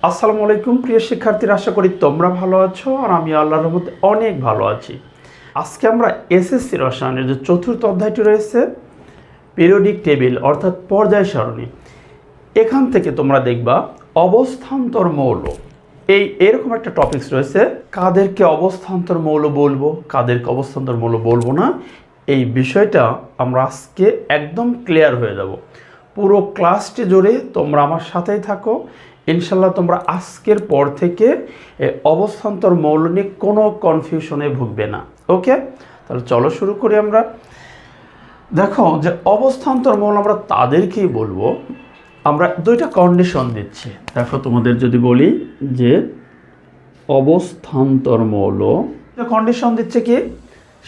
আসসালামু আলাইকুম প্রিয় শিক্ষার্থীরা, আশা করি তোমরা ভালো আছো আর আমি আল্লাহর রহমতে অনেক ভালো আছি। আজকে আমরা এসএসসি রসায়নের যে চতুর্থ অধ্যায়টি রয়েছে পিরিয়ডিক টেবিল অর্থাৎ পর্যায় সারণী, এখান থেকে তোমরা দেখবা অবস্থান্তর মৌল। এরকম একটা টপিকস রয়েছে, কাদেরকে অবস্থান্তর মৌল বলবো, কাদেরকে অবস্থান্তর মৌল বলবো না, এই বিষয়টা আমরা আজকে একদম ক্লিয়ার হয়ে যাব। পুরো ক্লাসটি জুড়ে তোমরা আমার সাথেই থাকো, ইনশাল্লাহ তোমরা আজকের পর থেকে অবস্থান্তর মৌল নিয়ে কোনো কনফিউশনে ভুগবে না। ওকে, তাহলে চলো শুরু করি। আমরা দেখো যে অবস্থান্তর মৌল আমরা তাদেরকেই বলবো, আমরা দুইটা কন্ডিশন দিচ্ছি। দেখো তোমাদের যদি বলি যে অবস্থান্তর মৌল কন্ডিশন দিচ্ছে কি,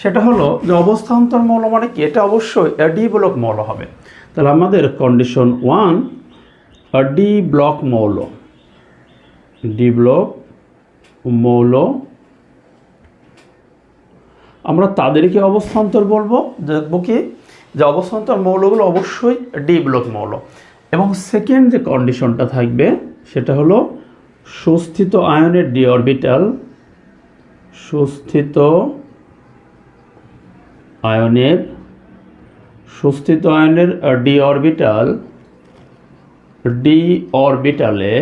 সেটা হলো যে অবস্থান্তর মৌল মানে কি, এটা অবশ্যই ডি ব্লক মৌল হবে। তাহলে আমাদের কন্ডিশন 1 ডি ব্লক মৌল, ডি ব্লক মৌল আমরা তাদেরকে অবস্থান্তর বলবো। দেখবো কি যে অবস্থান্তর মৌলগুলো অবশ্যই ডি ব্লক মৌল। এবং সেকেন্ড যে কন্ডিশনটা থাকবে সেটা হলো সুস্থিত আয়নের ডি অরবিটাল, সুস্থিত আয়নের ডি অরবিটালে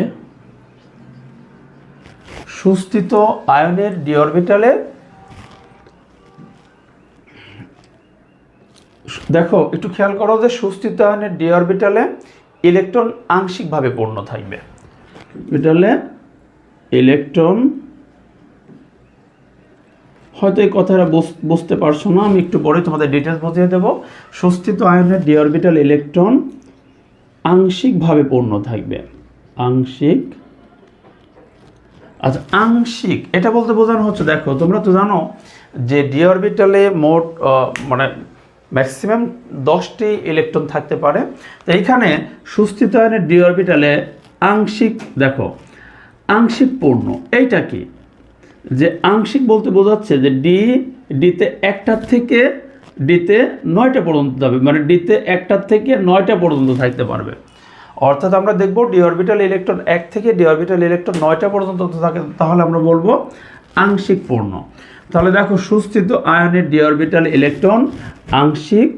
সুস্থিত আয়নের ডি অরবিটালে দেখো একটু খেয়াল করো যে সুস্থিত আয়নের ডি অরবিটালে ইলেকট্রন আংশিকভাবে পূর্ণ থাকবে। অরবিটালে ইলেকট্রন, হয়তো এই কথাটা বুঝতে পারছো না, আমি একটু পরে তোমাদের ডিটেলস বুঝিয়ে দেবো। সুস্থিত আয়নের ডি অরবিটাল ইলেকট্রন আংশিকভাবে পূর্ণ থাকবে, আংশিক। আচ্ছা, আংশিক এটা বলতে বোঝানো হচ্ছে, দেখো তোমরা তো জানো যে ডি অরবিটালে মোট মানে ম্যাক্সিমাম 10টি ইলেকট্রন থাকতে পারে। তো এইখানে সুস্থিত আয়নের ডি অরবিটালে আংশিক, দেখো আংশিক পূর্ণ, এইটা কি যে আংশিক বলতে বোঝাচ্ছে যে ডিতে 1টার থেকে ডিতে 9টা পর্যন্ত যাবে, মানে ডিতে 1টার থেকে 9টা পর্যন্ত থাকতে পারবে। অর্থাৎ আমরা দেখব ডি অরবিটাল ইলেকট্রন 1 থেকে ডি অরবিটাল ইলেকট্রন 9টা পর্যন্ত থাকে, তাহলে আমরা বলবো আংশিক পূর্ণ। তাহলে দেখো সুস্থিত আয়নের ডি অরবিটাল ইলেকট্রন আংশিক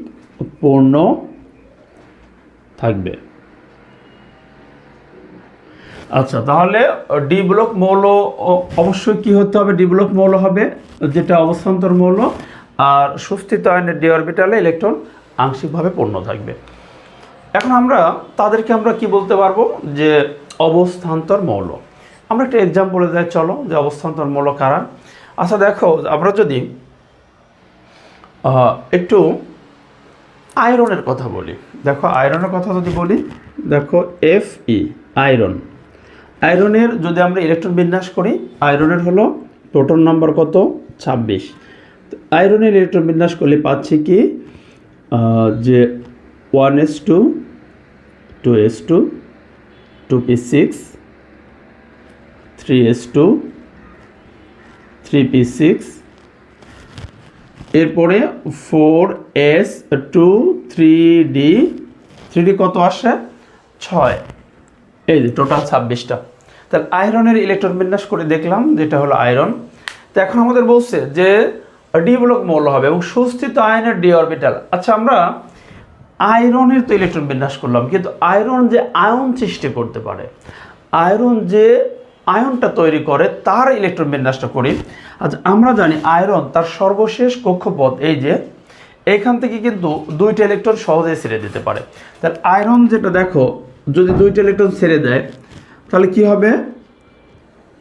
পূর্ণ থাকবে। আচ্ছা, তাহলে ডি ব্লক মৌল অবশ্যই কি হতে হবে, ডি ব্লক মৌল হবে যেটা অবস্থান্তর মৌল, আর সুস্থিত আয়নের ডি অরবিটালে ইলেকট্রন আংশিকভাবে পূর্ণ থাকবে। এখন তাদেরকে আমরা কি বলতে পারবো যে অবস্থান্তর মৌল। আমরা একটা এক্সাম্পলে যাই, চলো যে অবস্থান্তর মৌল কারা। আচ্ছা দেখো, আমরা যদি একটু আয়রনের কথা বলি, দেখো আয়রনের কথা যদি বলি, দেখো Fe আয়রনের যদি আমরা ইলেকট্রন বিন্যাস করি, আয়রনের হলো প্রোটন নাম্বার কত, 26। আয়রনের ইলেকট্রন বিন্যাস করলে পাচ্ছি কি যে 1s2 2s2 2p6 3s2 3p6, এরপরে 4s2 3d কত আসে, 6। এই যে টোটাল 26টা। তাহলে আয়রনের ইলেকট্রন বিন্যাস করে দেখলাম যেটা হলো আয়রন। তো এখন আমাদের বলছে যে ডি ব্লক মৌল হবে এবং সুস্থিত আয়নের ডি অরবিটাল। আচ্ছা, আমরা আয়রনের তো ইলেকট্রন বিন্যাস করলাম, কিন্তু আয়রন যে আয়ন সৃষ্টি করতে পারে, আয়রন যে আয়নটা তৈরি করে তার ইলেকট্রন বিন্যাসটা করি। আচ্ছা, আমরা জানি আয়রন তার সর্বশেষ কক্ষপথ এই যে এইখান থেকে কিন্তু 2টা ইলেকট্রন সহজেই ছেড়ে দিতে পারে। তাহলে আয়রন যেটা দেখো, যদি 2টা ইলেকট্রন ছেড়ে দেয় তাহলে কি হবে,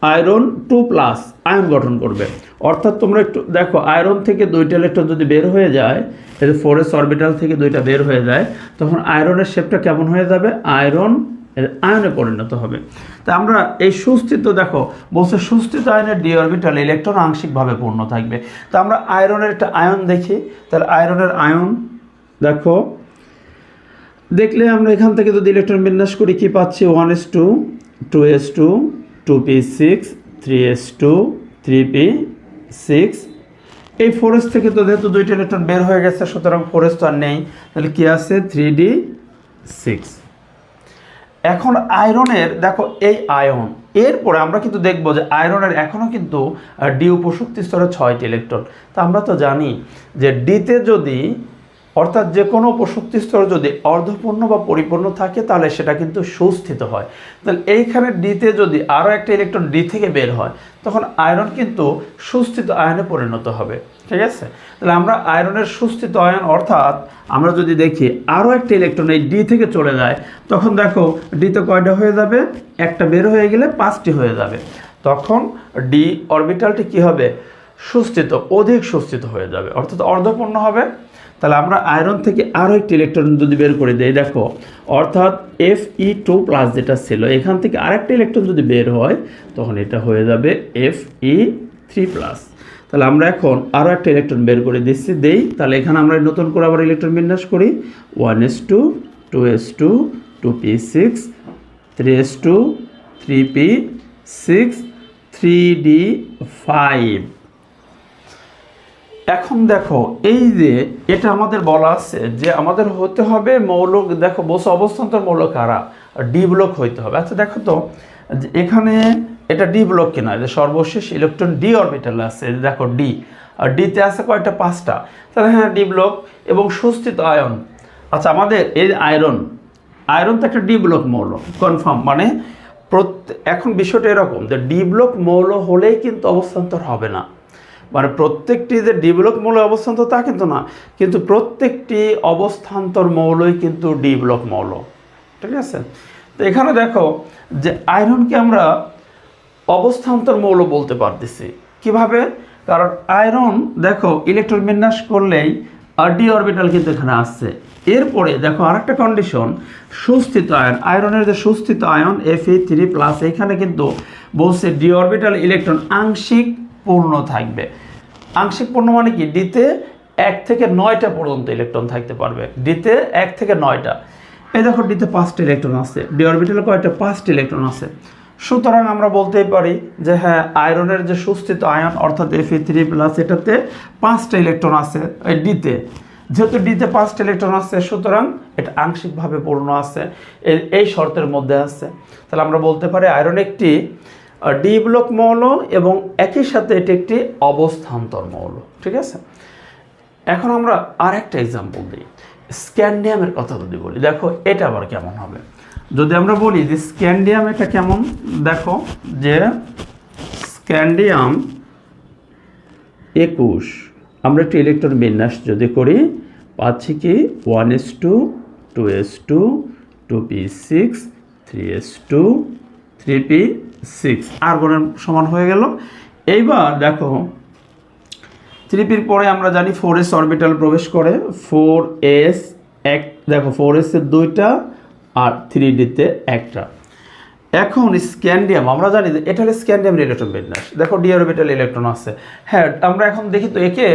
আয়রন 2+ আয়ন গঠন করবে। অর্থাৎ তোমরা একটু দেখো, আয়রন থেকে 2টা ইলেকট্রন যদি বের হয়ে যায়, এই যে 4s অরবিটাল থেকে 2টা বের হয়ে যায়, তখন আয়রনের শেপটা কেমন হয়ে যাবে, আয়নে পরিণত হবে। তা আমরা এই সুস্থিত, দেখো বলছে সুস্থিত আয়নের ডি অরবিটাল ইলেকট্রন আংশিকভাবে পূর্ণ থাকবে। তা আমরা আয়রনের একটা আয়ন দেখি, তাহলে আয়রনের আয়ন দেখো দেখলে আমরা এখান থেকে যদি ইলেকট্রন বিন্যাস করি কি পাচ্ছি, 1s2 2s2 2p6 3s2 3p6। এই 4s থেকে তো যেহেতু 2টা ইলেকট্রন বের হয়ে গেছে, সুতরাং 4s তো আর নেই, তাহলে কি আছে 3d6। এখন আয়রনের দেখো এই আয়ন, এরপরে আমরা কিন্তু দেখবো যে আয়রনের এখনও কিন্তু ডি উপশক্তি স্তরে 6টি ইলেকট্রন। তা আমরা তো জানি যে ডিতে যদি, অর্থাৎ যে কোনো উপশক্তি স্তর যদি অর্ধপূর্ণ বা পরিপূর্ণ থাকে তাহলে সেটা কিন্তু সুস্থিত হয়। তাহলে এইখানে ডিতে যদি আরও একটা ইলেকট্রন ডি থেকে বের হয় তখন আয়রন কিন্তু সুস্থিত আয়নে পরিণত হবে। ঠিক আছে, তাহলে আমরা আয়রনের সুস্থিত আয়ন, অর্থাৎ আমরা যদি দেখি আরও একটা ইলেকট্রন এই ডি থেকে চলে যায় তখন দেখো ডিতে কয়টা হয়ে যাবে, একটা বের হয়ে গেলে 5টি হয়ে যাবে। তখন ডি অরবিটালটি কি হবে, সুস্থিত, অধিক সুস্থিত হয়ে যাবে, অর্থাৎ অর্ধপূর্ণ হবে। তাহলে আমরা আয়রন থেকে আরও একটি ইলেকট্রন যদি বের করে দিই দেখো, অর্থাৎ Fe2+ যেটা ছিল এখান থেকে আরেকটা ইলেকট্রন যদি বের হয় তখন এটা হয়ে যাবে Fe3+। তাহলে আমরা এখন আরও একটা ইলেকট্রন বের করে দেই। তাহলে এখানে আমরা নতুন করে আবার ইলেকট্রন বিন্যাস করি, 1s2 2s2 2p6 3s2 3p6 3d5। এখন দেখো এই যে এটা আমাদের বলা আছে যে আমাদের হতে হবে মৌল, দেখো বসে অবস্থান্তর মৌল কারা, ডি ব্লক হইতে হবে। আচ্ছা দেখো তো এখানে এটা ডি ব্লক কিনা, যে সর্বশেষ ইলেকট্রন ডি অরবিটালে আছে, দেখো ডি, আর ডিতে আছে কয়টা, 5টা। তাহলে হ্যাঁ ডি ব্লক এবং সুস্থিত আয়ন। আচ্ছা আমাদের এই আয়রন তো একটা ডি ব্লক মৌল কনফার্ম, মানে এখন বিষয়টা এরকম যে ডি ব্লক মৌল হলেই কিন্তু অবস্থান্তর হবে না, মানে প্রত্যেকটি যে ডি ব্লক মৌল অবস্থান্তর তা কিন্তু না, কিন্তু প্রত্যেকটি অবস্থান্তর মৌলই কিন্তু ডি ব্লক মৌল। ঠিক আছে, তো এখানে দেখো যে আয়রনকে আমরা অবস্থান্তর মৌল বলতে পারতেছি কিভাবে, কারণ আয়রন দেখো ইলেকট্রন বিন্যাস করলেই আর ডি অরবিটাল কিন্তু এখানে আসছে। এরপরে দেখো আরেকটা কন্ডিশন, সুস্থিত আয়ন, আয়রনের যে সুস্থিত আয়ন Fe3+, এখানে কিন্তু বলছে ডি অরবিটাল ইলেকট্রন আংশিক পূর্ণ থাকবে। আংশিক পূর্ণ মানে কি, ডিতে 1 থেকে 9টা পর্যন্ত ইলেকট্রন থাকতে পারবে, ডিতে 1 থেকে 9টা। এই দেখো ডিতে 5টা ইলেকট্রন আছে, ডি অরবিটালে কয়টা, 5টা ইলেকট্রন আছে। সুতরাং আমরা বলতেই পারি যে হ্যাঁ আয়রনের যে সুস্থিত আয়ন অর্থাৎ Fe3+, এটাতে 5টা ইলেকট্রন আছে এই ডিতে। যেহেতু ডিতে 5টা ইলেকট্রন আছে সুতরাং এটা আংশিকভাবে পূর্ণ আছে, এই শর্তের মধ্যে আছে। তাহলে আমরা বলতে পারি আয়রন একটি ডি ব্লক মৌল এবং একই সাথে এটি একটি অবস্থান্তর মৌল। ঠিক আছে, এখন আমরা আর একটা এক্সাম্পল দিই, স্ক্যান্ডিয়ামের কথা যদি বলি, দেখো এটা আবার কেমন হবে। যদি আমরা বলি যে স্ক্যান্ডিয়াম এটা কেমন, দেখো যে স্ক্যান্ডিয়াম 21, আমরা একটি ইলেকট্রন বিন্যাস যদি করি পাচ্ছি কি 1s2 2s2 2p6 3s2 3p6, আর্গনের সমান হয়ে গেল। এইবার দেখো 3pর পরে আমরা জানি 4s অরবিটাল প্রবেশ করে, 4s এক, দেখো 4s এর 2টা আর 3dতে একটা। এখন স্ক্যান্ডিয়াম আমরা জানি যে এটা হলো স্ক্যান্ডিয়ামের ইলেকট্রন বিন্যাস, দেখো ডি অরবিটাল ইলেকট্রন আছে। হ্যাঁ আমরা এখন দেখি তো একে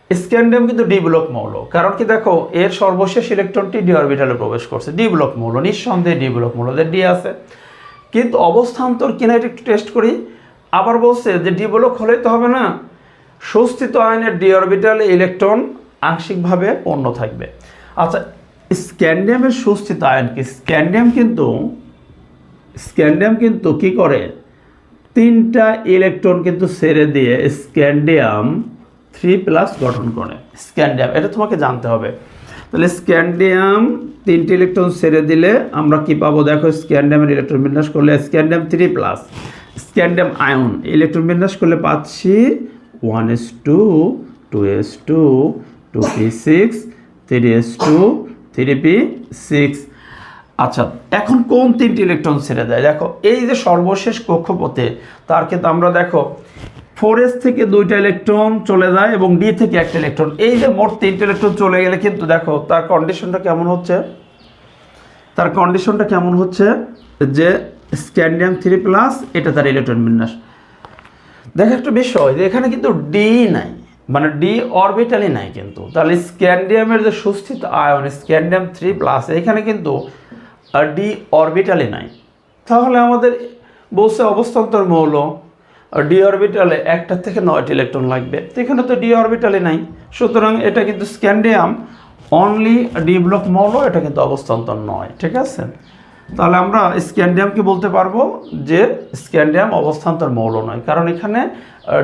স্ক্যান্ডিয়াম কিন্তু ডি ব্লক মৌল, কারণ কি দেখো এর সর্বশেষ ইলেকট্রনটি ডি অরবিটালে প্রবেশ করছে, ডি ব্লক মৌল, নিঃসন্দেহে ডি ব্লক মৌল, ডি আছে। কিন্তু অবস্থান্তর কিনা এটা একটু টেস্ট করি, আবার বলছে যে ডি ব্লক হলেই তো হবে না, সুস্থিত আয়নের ডি অরবিটালে ইলেকট্রন আংশিকভাবে পূর্ণ থাকবে। আচ্ছা স্ক্যান্ডিয়ামের সুস্থিত আয়ন কি, স্ক্যান্ডিয়াম কিন্তু কি করে, 3টা ইলেকট্রন কিন্তু ছেড়ে দিয়ে স্ক্যান্ডিয়াম 3+ গঠন করে। স্ক্যান্ডিয়াম এটা তোমাকে জানতে হবে। তাহলে স্ক্যান্ডিয়াম 3টি ইলেকট্রন ছেড়ে দিলে আমরা কি পাবো, দেখো স্ক্যান্ডিয়ামের ইলেকট্রন বিন্যাস করলে স্ক্যান্ডিয়াম 3+, স্ক্যান্ডিয়াম আয়ন ইলেকট্রন বিন্যাস করলে পাচ্ছি 1s2 2s2 2p6 3s2 3p6। আচ্ছা এখন কোন 3টি ইলেকট্রন ছেড়ে দেয়, দেখো এই যে সর্বশেষ কক্ষপথে তার কিন্তু আমরা দেখো 4s থেকে 2টা ইলেকট্রন চলে যায় এবং ডি থেকে একটা ইলেকট্রন, এই যে মোট 3টা ইলেকট্রন চলে গেলে কিন্তু দেখো তার কন্ডিশনটা কেমন হচ্ছে, যে স্ক্যান্ডিয়াম 3+, এটা তার ইলেকট্রন বিন্যাস। দেখো একটা বিষয় যে এখানে কিন্তু ডি নাই, মানে ডি অরবিটালই নাই কিন্তু, তাহলে স্ক্যান্ডিয়ামের যে সুস্থিত আয়ন স্ক্যান্ডিয়াম 3+, এখানে কিন্তু ডি অরবিটালই নাই। তাহলে আমাদের বলছে অবস্থান্তর মৌল, ডি অরবিটালে 1টা থেকে 9টি ইলেকট্রন লাগবে, তো এখানে তো ডি অরবিটালে নাই, সুতরাং এটা কিন্তু স্ক্যান্ডিয়াম অনলি ডি ব্লক মৌল, এটা কিন্তু অবস্থান্তর নয়। ঠিক আছে, তাহলে আমরা স্ক্যান্ডিয়ামকে বলতে পারবো যে স্ক্যান্ডিয়াম অবস্থান্তর মৌল নয়, কারণ এখানে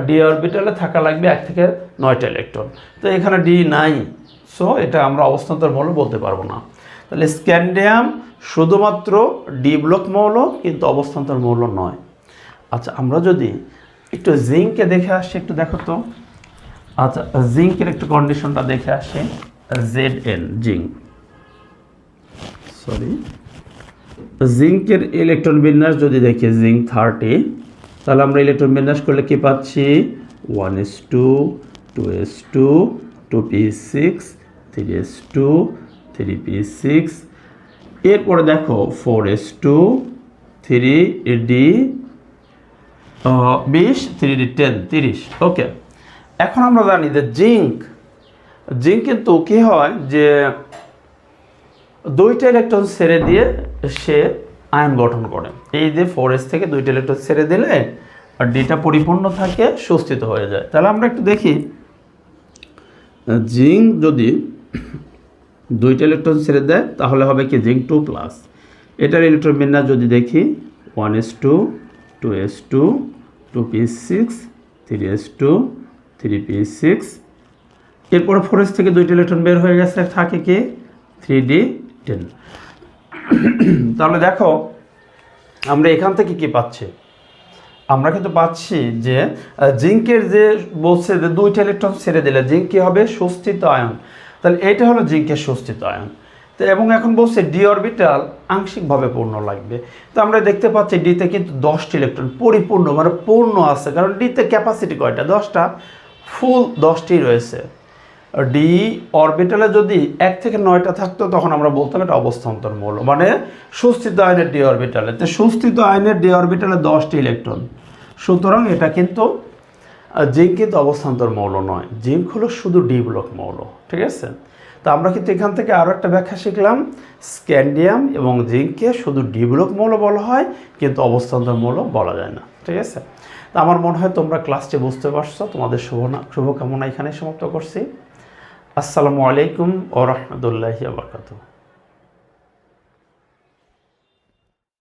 ডি অরবিটালে থাকা লাগবে 1 থেকে 9টা ইলেকট্রন, তো এখানে ডি নাই, সো এটা আমরা অবস্থান্তর মৌল বলতে পারবো না। তাহলে স্ক্যান্ডিয়াম শুধুমাত্র ডি ব্লক মৌল, কিন্তু অবস্থান্তর মৌল নয়। আচ্ছা, আমরা যদি একটু জিঙ্ককে দেখে আসি, একটু দেখো তো। আচ্ছা, জিঙ্কের একটু কন্ডিশনটা দেখে আসি। ZN জিঙ্ক, সরি, জিঙ্কের ইলেকট্রন বিন্যাস যদি দেখি জিঙ্ক 30, তাহলে আমরা ইলেকট্রন বিন্যাস করলে কি পাচ্ছি? 1s2 2s2 2p6 3s2 3p6, এরপরে দেখো 4s2 3d 20 3d10 30। ওকে, এখন আমরা জানি যে জিঙ্ক কিন্তু কি হয় যে 2টা ইলেকট্রন ছেড়ে দিয়ে সে আয়ন গঠন করে। এই যে 4s থেকে 2টা ইলেকট্রন ছেড়ে দিলে আর ডিটা পরিপূর্ণ থাকে, সুস্থিত হয়ে যায়। তাহলে আমরা একটু দেখি, জিঙ্ক যদি 2টা ইলেকট্রন ছেড়ে দেয় তাহলে হবে কি জিঙ্ক 2+। এটার ইলেকট্রন বিন্যাস যদি দেখি 1s2 2s2 2p6 3s2 3p6, এরপরে 4s থেকে 2টা ইলেকট্রন বের হয়ে গেছে, থাকে কি 3d10। তাহলে দেখো আমরা এখান থেকে কি পাচ্ছি? আমরা কিন্তু পাচ্ছি যে জিঙ্কের যে বলছে যে 2টা ইলেকট্রন ছেড়ে দিলে জিঙ্ক কি হবে? সুস্থিত আয়ন। তাহলে এটা হলো জিঙ্কের সুস্থিত আয়ন। তো এবং এখন বলছে ডি অরবিটাল আংশিকভাবে পূর্ণ লাগবে। তো আমরা দেখতে পাচ্ছি ডিতে কিন্তু 10টি ইলেকট্রন পরিপূর্ণ, মানে পূর্ণ আছে, কারণ ডিতে ক্যাপাসিটি কয়টা? 10টা, ফুল 10টি রয়েছে। ডি অরবিটালে যদি 1 থেকে 9টা থাকতো তখন আমরা বলতাম এটা অবস্থান্তর মৌল, মানে সুস্থিত আয়নের ডি অরবিটালে। তো সুস্থিত আয়নের ডি অরবিটালে 10টি ইলেকট্রন, সুতরাং এটা কিন্তু জিঙ্ক কিন্তু অবস্থান্তর মৌল নয়, জিঙ্ক হলো শুধু ডি ব্লক মৌল। ঠিক আছে, তো আমরা কিন্তু এখান থেকে আরও একটা ব্যাখ্যা শিখলাম, স্ক্যান্ডিয়াম এবং জিঙ্ককে শুধু ডি ব্লক মৌল বলা হয়, কিন্তু অবস্থান্তর মৌল বলা যায় না। ঠিক আছে, তো আমার মনে হয় তোমরা ক্লাসটি বুঝতে পারছো। তোমাদের শুভকামনা এখানে সমাপ্ত করছি। আসসালামু আলাইকুম ওয়া রাহমাতুল্লাহি ওয়া বারাকাতুহু।